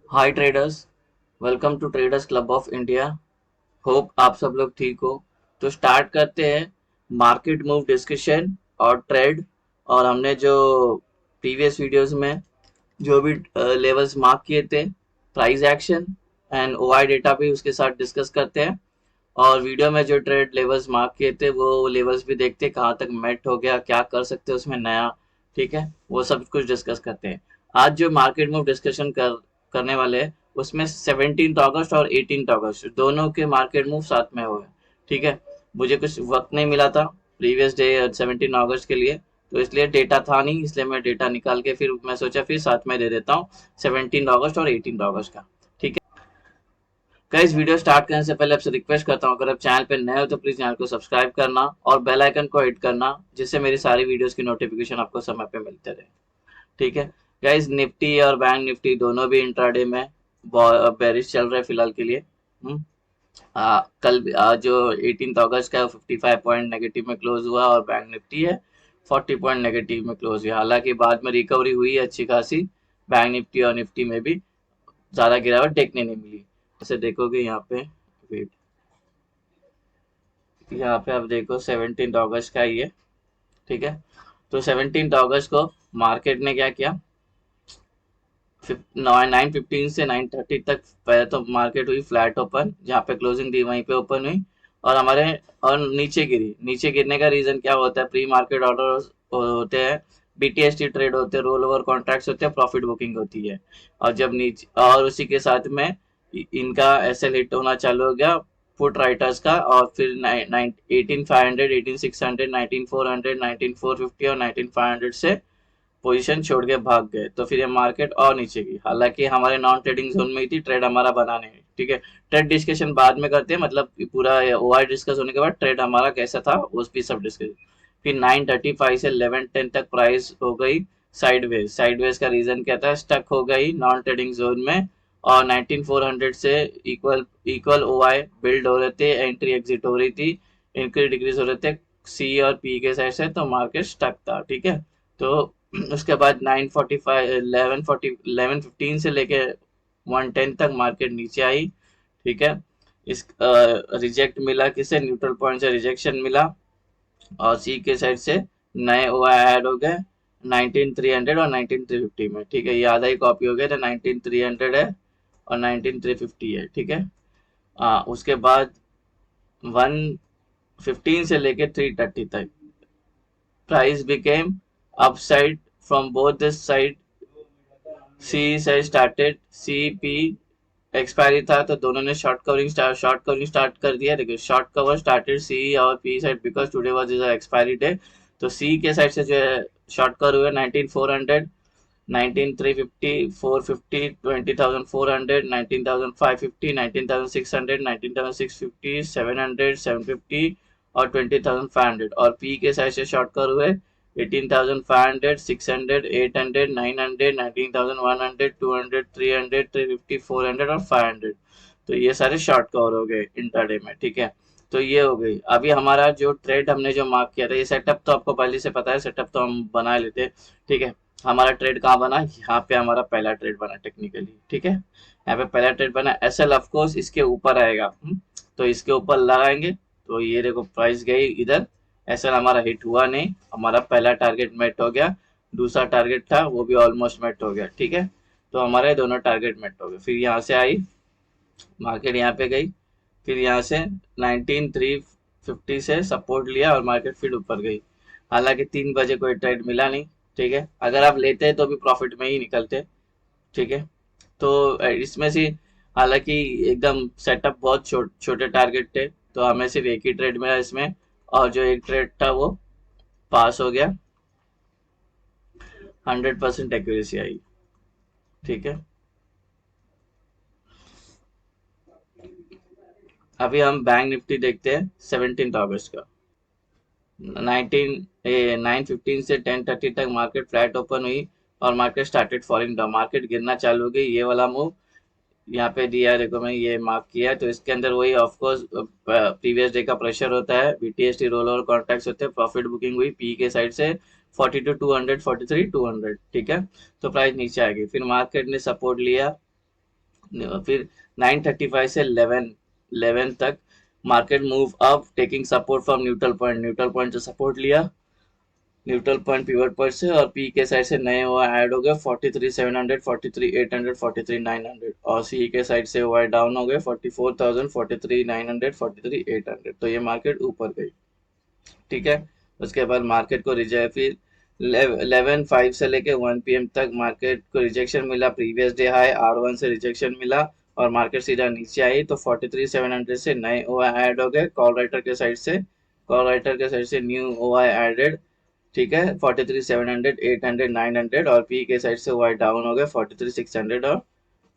Hi traders. Welcome to Traders Club of India. Hope आप सब लोग ठीक हो। तो स्टार्ट करते हैं मार्केट मूव डिस्कशन और ट्रेड। और हमने जो प्रीवियस वीडियोस में जो भी लेवल्स मार्क किए थे, price action and OI data भी उसके साथ डिस्कस करते हैं। और वीडियो में जो ट्रेड लेवल्स मार्क किए थे वो लेवल्स भी देखते हैं कहाँ तक मेट हो गया, क्या कर सकते हैं उसमें नया। ठीक है, वो सब कुछ डिस्कस करते हैं। आज जो मार्केट मूव डिस्कशन करने वाले हैं उसमें 17 अगस्त और 18 अगस्त दोनों के मार्केट मूव साथ में हुए। ठीक है, मुझे कुछ वक्त नहीं मिला था प्रीवियस डे 17 अगस्त के लिए, तो इसलिए डेटा था नहीं, इसलिए मैं डेटा निकाल के फिर मैं सोचा फिर साथ में दे देता हूँ 17 अगस्त और 18 अगस्त का। ठीक है गाइस, वीडियो स्टार्ट करने से पहले आपसे रिक्वेस्ट करता हूँ, अगर आप चैनल पे नए हो तो प्लीज चैनल को सब्सक्राइब करना और बेल आइकन को हिट करना, जिससे मेरी सारी वीडियोस की नोटिफिकेशन आपको समय पे मिलते रहे। ठीक है गाइस, निफ्टी और बैंक निफ्टी दोनों भी इंट्राडे में बेरिश चल रहे हैं फिलहाल के लिए। कल जो 18 अगस्त का 55 पॉइंट नेगेटिव में क्लोज हुआ और बैंक निफ्टी है 40 पॉइंट नेगेटिव में क्लोज हुआ। हालांकि बाद में रिकवरी हुई है अच्छी खासी, बैंक निफ्टी और निफ्टी में भी ज्यादा गिरावट देखने नहीं मिली। जैसे देखोगे यहाँ पे, वेट, यहाँ पे आप देखो 17 अगस्त का ही है। ठीक है, तो 17 अगस्त को मार्केट ने क्या किया, 9:15 से 9:30 तक पहले तो मार्केट हुई फ्लैट ओपन, जहाँ पे क्लोजिंग थी वहीं पे ओपन हुई। और हमारे और नीचे गिरी। नीचे गिरने का रीजन क्या होता है, प्री मार्केट ऑर्डर होते हैं, बीटीएसटी ट्रेड होते हैं, रोल ओवर कॉन्ट्रैक्ट्स होते हैं, प्रॉफिट बुकिंग होती है। और जब नीचे और उसी के साथ में इनका एसएल हिट होना चालू हो गया, पुट राइटर्स का। और फिर 18,500, 18,600, 19,400, 19,450 और 19,500 से पोजीशन छोड़ के भाग गए, तो फिर ये मार्केट और नीचे गई। हालांकि हमारे नॉन ट्रेडिंग जोन में ही थी, ट्रेड हमारा बना नहीं। ठीक है, ट्रेड डिस्कशन बाद में करते हैं, मतलब पूरा ओआई डिस्कस होने के बाद ट्रेड हमारा कैसा था उस भी सब डिस्कस। फिर 9:35 से 11:10 तक प्राइस हो गई साइडवेज। साइडवेज का रीजन क्या था, स्टक हो गई नॉन ट्रेडिंग जोन में। और 19,400 से इक्वल इक्वल ओआई बिल्ड हो रहे थे, एंट्री एग्जिट हो रही थी, इंक्रीज डिक्रीज हो रहे थे सी और पी के साइड से, तो मार्केट स्टक था। ठीक है, तो उसके बाद 9:45, 11:15 से लेके 1:10 तक मार्केट नीचे आई। ठीक है, इस रिजेक्ट मिला, किसे न्यूट्रल पॉइंट से रिजेक्शन मिला। और सी के साइड से नए ओ ऐड हो गए 19,300 और 19,350 में। ठीक है, ये आधा ही कॉपी हो गया, तो 19,300 है और 19,350 है। ठीक है, उसके बाद 1:15 से लेके 3:30 तक price became upside from both the side। C side started, C P expiry था तो दोनों ने शॉर्ट कवरिंग स्टार्ट कर दिया। देखिए, शॉर्ट कवर स्टार्टेड सी और P side because today was is expiry day. तो सी के साइड से जो है शॉर्ट कवर हुए 19,400, 19,350, 450, 20,400, 19,550, 19,600, 19,650, 700, 750 और 20,500। और पी के साइड से शॉर्ट कवर हुए 18,500, 600, 800, 900, 19,100, 200, 300, 350, 400 और 500। तो ये सारे शॉर्ट कवर हो गए इंट्राडे में। ठीक है, तो ये हो गई। अभी हमारा जो ट्रेड हमने जो मार्क किया था, ये सेटअप तो आपको पहले से पता है, सेटअप तो हम बना लेते हैं। ठीक है, हमारा ट्रेड कहाँ बना, यहाँ पे हमारा पहला ट्रेड बना टेक्निकली। ठीक है, यहाँ पे पहला ट्रेड बना, एसएल ऑफ कोर्स इसके ऊपर आएगा। तो इसके ऊपर लगाएंगे, तो ये देखो प्राइस गई इधर, एसएल हमारा हिट हुआ नहीं, हमारा पहला टारगेट मेट हो गया। दूसरा टारगेट था वो भी ऑलमोस्ट मेट हो गया। ठीक है, तो हमारे दोनों टारगेट मेट हो गए। फिर यहाँ से आई मार्केट, यहाँ पे गई, फिर यहाँ से 19,350 से सपोर्ट लिया और मार्केट फिर ऊपर गई। हालांकि 3 बजे कोई ट्रेड मिला नहीं। ठीक है, अगर आप लेते तो भी प्रॉफिट में ही निकलते। ठीक है, तो इसमें से हालांकि एकदम सेटअप बहुत छोटे टारगेट थे, तो हमें सिर्फ एक ही ट्रेड मिला इसमें। और जो एक ट्रेड था वो पास हो गया, 100% एक्यूरेसी आई। ठीक है, अभी हम बैंक निफ्टी देखते हैं 17 अगस्त का। 9:15 से 10:30 तक मार्केट फ्लैट ओपन हुई और market started falling down, market गिरना चालू हो गई। ये वाला मूव यहाँ पे दिया है, देखो मैं ये मार्क किया है, तो इसके अंदर वही ऑफ कोर्स प्रीवियस डे का प्रेशर होता है, बीटीएसटी रोल ओवर कॉन्ट्रैक्ट्स होते हैं, प्रॉफिट बुकिंग हुई पी के साइड से 42,200, 43,200। ठीक है, तो प्राइस नीचे आ गई, फिर मार्केट ने सपोर्ट लिया फिर 9:35 से 11 तक market move up taking support from neutral point से सपोर्ट लिया, न्यूट्रल पॉइंट पिवट पर से, और पी के साइड से नए हुआ ऐड हो गए 43,700, 43,800, 43,900, और सी के साइड से हुआ डाउन हो गए 44,000, 43,900, 43,800। तो ये मार्केट ऊपर गई, ठीक है। उसके बाद मार्केट को रिजेक्ट, फिर 11:05 से लेके 1 PM तक मार्केट को रिजेक्शन मिला, प्रीवियस डे हाई R1 से रिजेक्शन मिला और मार्केट सीधा नीचे आई। तो 43,700 से नए ओआई ऐड हो गए कॉल राइटर के साइड से न्यू ओआई एडेड, ठीक है, 43,700, 800, 900, और पी के साइड से वाई डाउन हो गए 43,600 और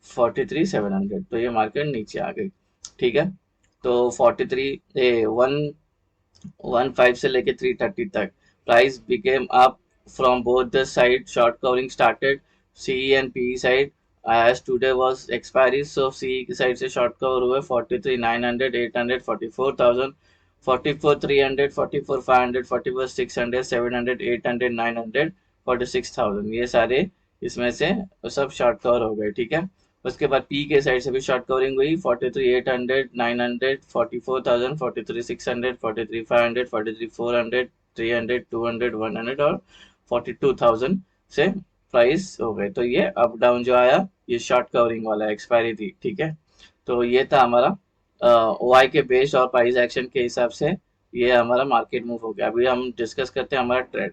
43,700। तो ये मार्केट नीचे आ गई, ठीक है। तो 115 से लेके 330 तक price became up from both the side, short covering started C and P side as today was expiry, so C की साइड से शॉर्ट कवर हुए 43,900, 800, 44,000, 44,300, 44,500, 44,600, 700, 800, 900, 46,000, ये सारे इसमें से सब शॉर्ट कवर हो गए, ठीक है। उसके बाद पी के साइड से भी शॉर्ट कवरिंग हुई 43,800, 900, 44,000, 43,600, 43,500, 43,400, 300, 200, 100 और 42,000 से प्राइस हो गए। तो ये अप डाउन जो आया ये शॉर्ट कवरिंग वाला एक्सपायरी थी, ठीक है। तो ये था हमारा वाई के बेस्ड और प्राइस एक्शन के हिसाब से ये हमारा मार्केट मूव हो गया। अभी हम डिस्कस करते हैं हमारा ट्रेड।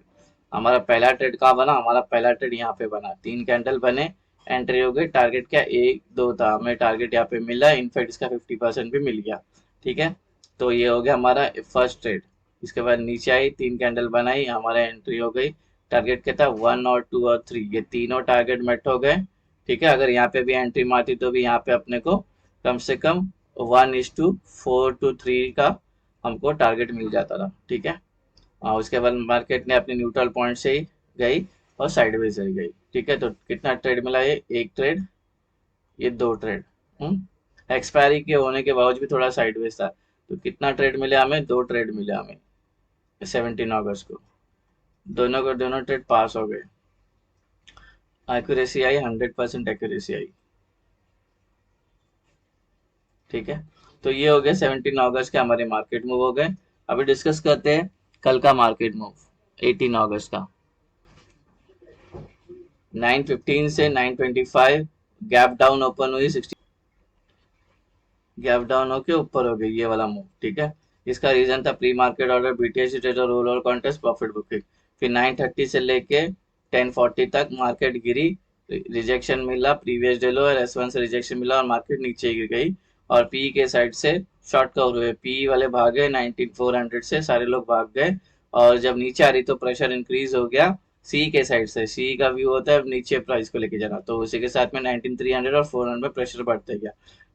हमारा पहला ट्रेड कहाँ बना? हमारा पहला ट्रेड यहाँ पे बना, 3 कैंडल बने, एंट्री हो गई, टारगेट क्या 1-2 था, हमें टारगेट यहाँ पे मिला, इनफैक्ट इसका 50% भी मिल गया, ठीक है। तो ये हो गया हमारा फर्स्ट ट्रेड। इसके बाद नीचे आई, 3 कैंडल बनाई, हमारा एंट्री हो गई, टारगेट क्या था 1 और 2 और 3, ये तीनों टारगेट मेट हो गए, ठीक है। अगर यहाँ पे भी एंट्री मारती तो भी यहाँ पे अपने को कम से कम 1:4 to 3 का हमको टारगेट मिल जाता था, ठीक है। उसके बाद मार्केट ने अपने न्यूट्रल पॉइंट से ही गई और साइडवेज रह गई, ठीक है। तो कितना ट्रेड मिला? ये एक ट्रेड, ये दो ट्रेड, एक्सपायरी के होने के बावजूद भी थोड़ा साइडवेज था। तो कितना ट्रेड मिले हमें? दो ट्रेड मिले हमें 17 अगस्त को, दोनों को दोनों ट्रेड पास हो गए, एक्यूरेसी आई 100% एक्यूरेसी आई, ठीक है। तो ये हो गया 17 अगस्त के हमारे मार्केट मूव हो गए। अभी डिस्कस करते हैं कल का मार्केट मूव 18 अगस्त का। 9:15 से 9:25 गैप डाउन ओपन हुई, 60 गैप डाउन होके ऊपर हो गई, ये वाला मूव, ठीक है। इसका रीजन था pre market order, BTS trader roll और कॉन्टेस्ट प्रॉफिट बुकिंग। फिर 9:30 से लेके 10:40 तक मार्केट गिरी, रिजेक्शन मिला, प्रीवियस डे लो और S1 से रिजेक्शन मिला और मार्केट नीचे गिर गई। और पी के साइड से शॉर्ट कवर हुए, पी वाले भागे 19,400 से, सारे लोग भाग गए। और जब नीचे आ रही तो प्रेशर इंक्रीज हो गया सी के साइड से, सी का व्यू होता है नीचे प्राइस को लेके जाना, तो उसी के साथ में 19,300 और 400 में प्रेशर बढ़ते गया।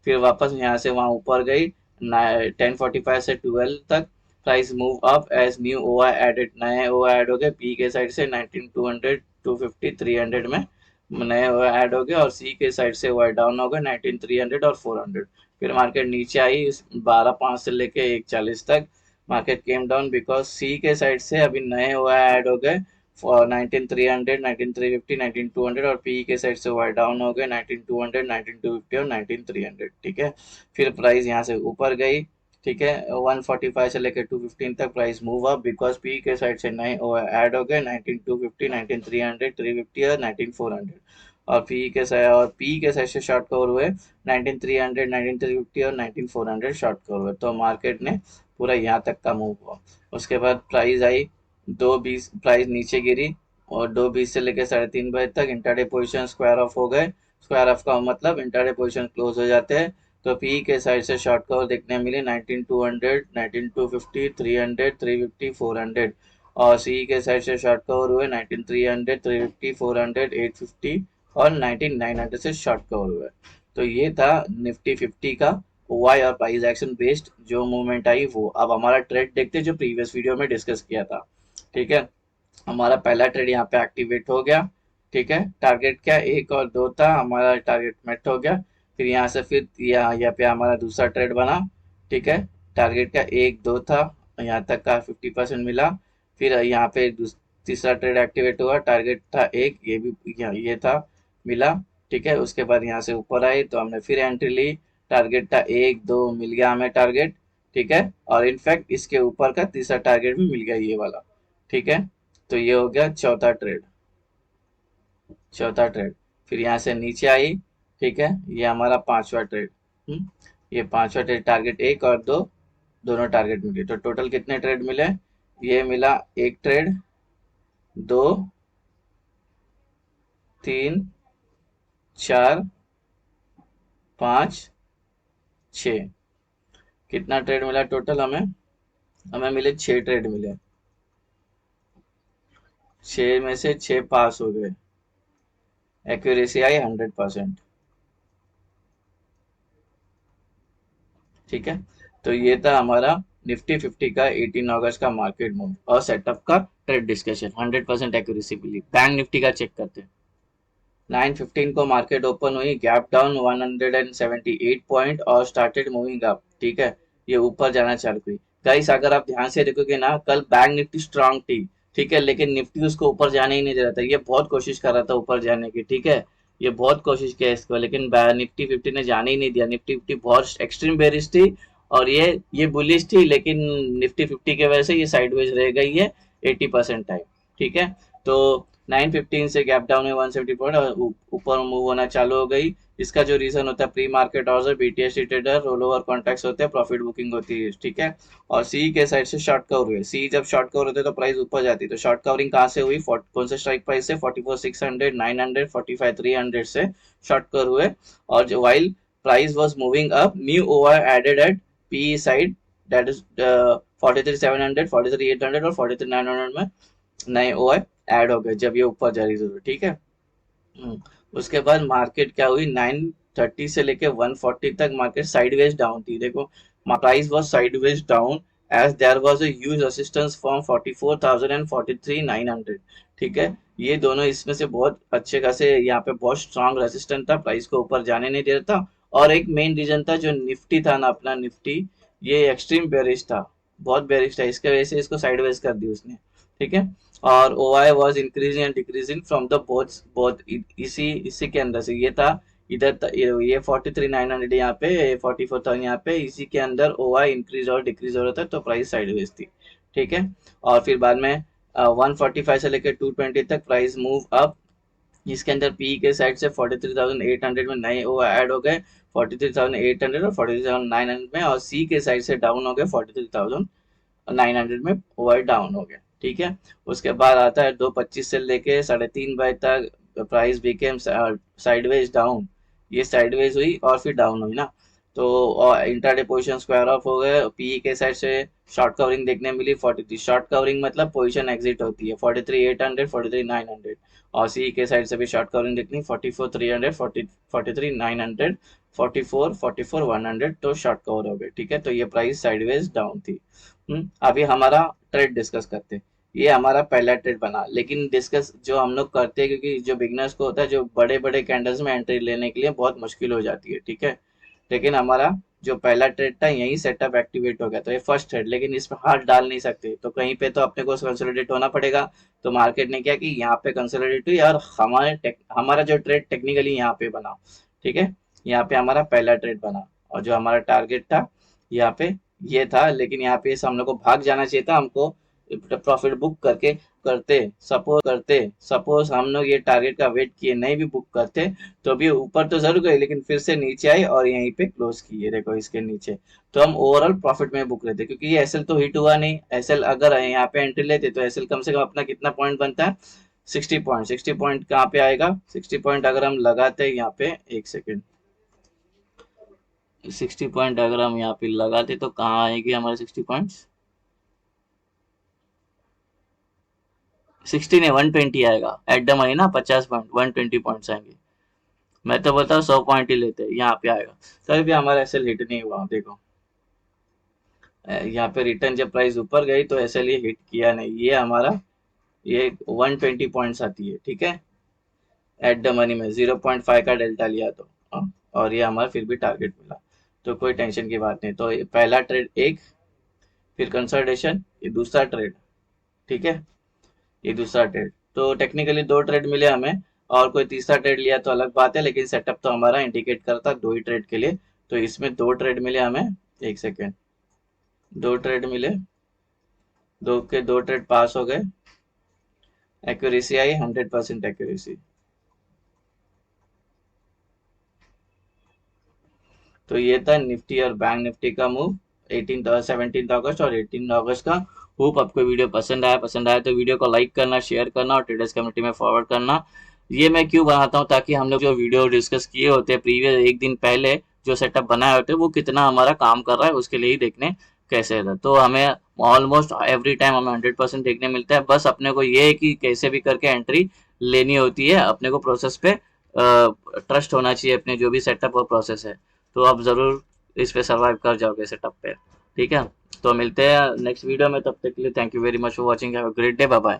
फिर वापस यहाँ से वहाँ ऊपर गई 10:45 से 12 तक price move up as new OI added, नए ओआई ऐड हो गए पी के साइड से 19,200, 250, 300 में नए ओआई ऐड हो गए, और सी के साइड से ओआई डाउन हो गए 19,300 और 400। फिर मार्केट नीचे आई 12:05 से लेके 1:40 तक मार्केट केम डाउन बिकॉज सी के साइड से अभी नए ओआई ऐड हो गए 19,300, 19,350, 19,200, और पी के साइड से वाई डाउन हो गए 19,200, 19,250 और 19,300, ठीक है। फिर प्राइस यहाँ से ऊपर गई, ठीक है, 145 से लेकर 215 तक price move up because P के साइड से नए ऐड हो गए 19,250, 19,300, 350 और 19,400, और पी के साइड से शॉर्ट कवर हुए 19,300, 19,350 और 19,400 शॉर्ट कवर हुए। तो मार्केट ने पूरा यहाँ तक का मूव हुआ। उसके बाद प्राइस आई 2:20, प्राइस नीचे गिरी और 2:20 से लेकर 3:30 बजे तक इंटरडे पोजीशन स्क्वायर ऑफ हो गए। स्क्वायर ऑफ का मतलब इंटरडे पोजीशन क्लोज हो जाते हैं। तो पी के साइड से शॉर्ट कवर देखने मिले 19,200, 19,250, 300, 350, 400, और सी के साइड से शॉर्ट कवर हुए 19,300, 350, 400, 850 और 19,900 से शॉर्ट कवर हुए। तो ये था निफ्टी 50 का वाई और प्राइस एक्शन बेस्ड जो मूवमेंट आई वो। अब हमारा ट्रेड देखते जो प्रीवियस वीडियो में डिस्कस किया था, ठीक है। हमारा पहला ट्रेड यहाँ पे एक्टिवेट हो गया, ठीक है। टारगेट क्या 1 और 2 था, हमारा टारगेट मेट हो गया। फिर यहाँ से फिर यहाँ पे हमारा दूसरा ट्रेड बना, ठीक है। टारगेट क्या 1-2 था, यहाँ तक का 50% मिला। फिर यहाँ पे तीसरा ट्रेड एक्टिवेट हुआ, टारगेट था 1, ये भी ये था मिला, ठीक है। उसके बाद यहाँ से ऊपर आई तो हमने फिर एंट्री ली, टारगेट था 1 2, मिल गया हमें टारगेट, ठीक है। और इनफैक्ट इसके ऊपर का तीसरा टारगेट भी मिल गया ये वाला, ठीक है। तो ये हो गया चौथा ट्रेड, चौथा ट्रेड। फिर यहाँ से नीचे आई, ठीक है, ये हमारा पांचवा ट्रेड। ये पांचवा ट्रेड, टारगेट 1 और 2, दोनों टारगेट मिले, तो टोटल कितने ट्रेड मिले? ये मिला 1 ट्रेड, 2, 3, 4, 5, 6। कितना ट्रेड मिला टोटल हमें? हमें मिले 6 ट्रेड मिले, 6 में से 6 पास हो गए, एक्यूरेसी आई 100%, ठीक है। तो ये था हमारा निफ्टी 50 का 18 अगस्त का मार्केट मूव और सेटअप का ट्रेड डिस्कशन। 100% एक्यूरेसी मिली। बैंक निफ्टी का चेक करते हैं। 9:15 को मार्केट ओपन हुई, गैप डाउन 178 पॉइंट और स्टार्टेड मूविंग अप, ठीक है। ये ऊपर जाना चालू हुई। गाइस अगर आप ध्यान से देखोगे ना, कल बैंक निफ्टी स्ट्रांग थी, ठीक है, लेकिन निफ्टी उसको ऊपर जाने ही नहीं दे रहा था। ये बहुत कोशिश कर रहा था ऊपर जाने की, ठीक है, ये बहुत कोशिश किया इसको, लेकिन निफ्टी 50 ने जाने ही नहीं दिया। निफ्टी 50 बहुत एक्सट्रीम बेरिश थी और ये बुलिश थी, लेकिन निफ्टी 50 की वजह से ये साइडवेज रह गई है 80% टाइम, ठीक है। तो 9:15 से गैप डाउन में 170 पॉइंट और ऊपर मूव होना चालू हो गई। इसका जो रीजन होता है, pre market order, BTSC trader, roll over contracts होते हैं, प्रॉफिट बुकिंग होती है, ठीक है। और सी के साइड से शॉर्ट कवर हुए। सी जब शॉर्ट कवर होते हैं तो प्राइस ऊपर जाती है। तो शॉर्ट कवरिंग कहाँ से हुई? कौन से स्ट्राइक प्राइस से? 44,600, 900, 45,300 से शॉर्ट कवर हुए। और जो while price was moving up, new over added at P side, that is 43,700, 43,800 और 43,900 में नए ओआई ऐड हो गए जब ये ऊपर जा रही जरूर, ठीक है। उसके बाद मार्केट क्या हुई? 9:30 से लेके 140 तक मार्केट साइडवेज डाउन थी। देखो price was sideways down as there was a huge resistance from 44,000 and 43,900, ठीक है। ये दोनों इसमें से बहुत अच्छे खासे यहाँ पे बहुत स्ट्रांग रेजिस्टेंस था, प्राइस को ऊपर जाने नहीं दे रहा था। और एक मेन रीजन था जो निफ्टी था ना, अपना निफ्टी, ये एक्सट्रीम बेरिश था, बहुत बेरिश था, इसके वजह से इसको साइडवेज कर दी उसने, ठीक है। और oh I was increasing and decreasing from the both both, इसी के अंदर से ये था। ये 43,900 यहाँ पे, 44,000 यहाँ पे, इसी के अंदर ओ आई इंक्रीज और डिक्रीज हो रहा था, तो प्राइस साइडवेज थी, ठीक है। और फिर बाद में 145 से लेकर 220 तक प्राइस मूव अप, जिसके अंदर पी के साइड से 43,800 में नए ओ ऐड हो गए, 43,800 और 43,900 में। और सी के साइड से डाउन हो गए 43,900 में, ओवर डाउन हो गया, ठीक है। उसके बाद आता है 2:25 से लेके 3:30 तक प्राइस बिकेम साइडवेज डाउन। ये साइडवेज हुई और फिर डाउन हुई ना, तो इंट्राडे पोजीशन स्क्वायर ऑफ हो गए। पीई के साइड से शॉर्ट कवरिंग देखने मिली 43, शॉर्ट कवरिंग मतलब पोजीशन एग्जिट होती है 43,800, 43,900। और सी के साइड से भी शॉर्ट कवरिंग देखनी 44,300, 43,900, 44, 44,100, तो शॉर्ट कवर हो गए, ठीक है। तो ये प्राइस साइडवेज डाउन थी। अभी हमारा ट्रेड डिस्कस करते हैं। ये हमारा पहला ट्रेड बना, लेकिन डिस्कस जो हम लोग करते हैं, क्योंकि जो बिगनर्स को होता है, जो बड़े बड़े कैंडल्स में एंट्री लेने के लिए बहुत मुश्किल हो जाती है, ठीक है। लेकिन हमारा जो पहला ट्रेड था यही सेटअप एक्टिवेट हो गया, तो ये फर्स्ट ट्रेड, लेकिन इसमें हाथ डाल नहीं सकते, तो कहीं पे तो अपने को कंसोलिडेट होना पड़ेगा। तो मार्केट ने क्या कि यहाँ पे कंसोलिडेट हुई और हमारा जो ट्रेड टेक्निकली यहाँ पे बना, ठीक है। यहाँ पे हमारा पहला ट्रेड बना और जो हमारा टारगेट था यहाँ पे ये था, लेकिन यहाँ पे हम लोग को भाग जाना चाहिए था। हमको प्रॉफिट बुक करके सपोज हम लोग ये टारगेट का वेट किए नहीं भी बुक करते, तो भी ऊपर तो जरूर गए, लेकिन फिर से नीचे आए और यहीं पे क्लोज किए, देखो इसके नीचे। तो हम ओवरऑल प्रॉफिट में बुक लेते, क्योंकि ये एसएल तो हिट हुआ नहीं। एसएल अगर यहाँ पे एंट्री लेते तो एसएल कम से कम अपना कितना पॉइंट बनता है? 60 पॉइंट। 60 पॉइंट कहाँ पे आएगा? 60 पॉइंट अगर हम लगाते हैं यहाँ पे, एक सेकेंड, 60 पॉइंट अगर हम यहाँ पे लगाते तो कहाँ आएगी हमारे 60 पॉइंट? 60 नहीं, 120 आएगा एट द मनी ना, 50 पॉइंट, 120 पॉइंट आएंगे। मैं तो बोलता हूँ 100 पॉइंट ही लेते हैं, यहाँ पे आएगा। तभी भी हमारा एसएल हिट नहीं हुआ, देखो यहाँ पे रिटर्न जब प्राइस ऊपर गई तो एसएल ये हिट किया नहीं। ये हमारा ये 120 पॉइंट्स आती है, ठीक है, एट द मनी में 0.5 का डेल्टा लिया तो, और ये हमारा फिर भी टारगेट मिला, तो कोई टेंशन की बात नहीं। तो ये पहला ट्रेड एक, फिर कंसल्टेशन, ये दूसरा ट्रेड, ठीक है, ये दूसरा ट्रेड। तो टेक्निकली 2 ट्रेड मिले हमें। और कोई तीसरा ट्रेड लिया तो अलग बात है, लेकिन सेटअप तो हमारा इंडिकेट करता है 2 ही ट्रेड के लिए। तो इसमें 2 ट्रेड मिले हमें। एक सेकेंड, 2 ट्रेड मिले, 2 के 2 ट्रेड पास हो गए, एक्यूरेसी आई 100% एक्यूरेसी। तो ये था निफ्टी और बैंक निफ्टी का मूव 17 अगस्त और 18 अगस्त का। होप आपको वीडियो पसंद आया तो वीडियो को लाइक करना, शेयर करना और ट्रेडर्स कम्युनिटी में फॉरवर्ड करना। ये मैं क्यों बनाता हूँ, ताकि हम लोग जो वीडियो डिस्कस किए होते हैं प्रीवियस एक दिन पहले, जो सेटअप बनाए होते हैं वो कितना हमारा काम कर रहा है उसके लिए ही देखने कैसे था। तो हमें ऑलमोस्ट एवरी टाइम हमें 100% देखने मिलता है। बस अपने को ये है कि कैसे भी करके एंट्री लेनी होती है, अपने को प्रोसेस पे ट्रस्ट होना चाहिए, अपने जो भी सेटअप और प्रोसेस है। तो आप ज़रूर इस पे सर्वाइव कर जाओगे सेटअप पे। ठीक है, तो मिलते हैं नेक्स्ट वीडियो में, तब तक के लिए thank you very much for watching, have a great day, bye bye.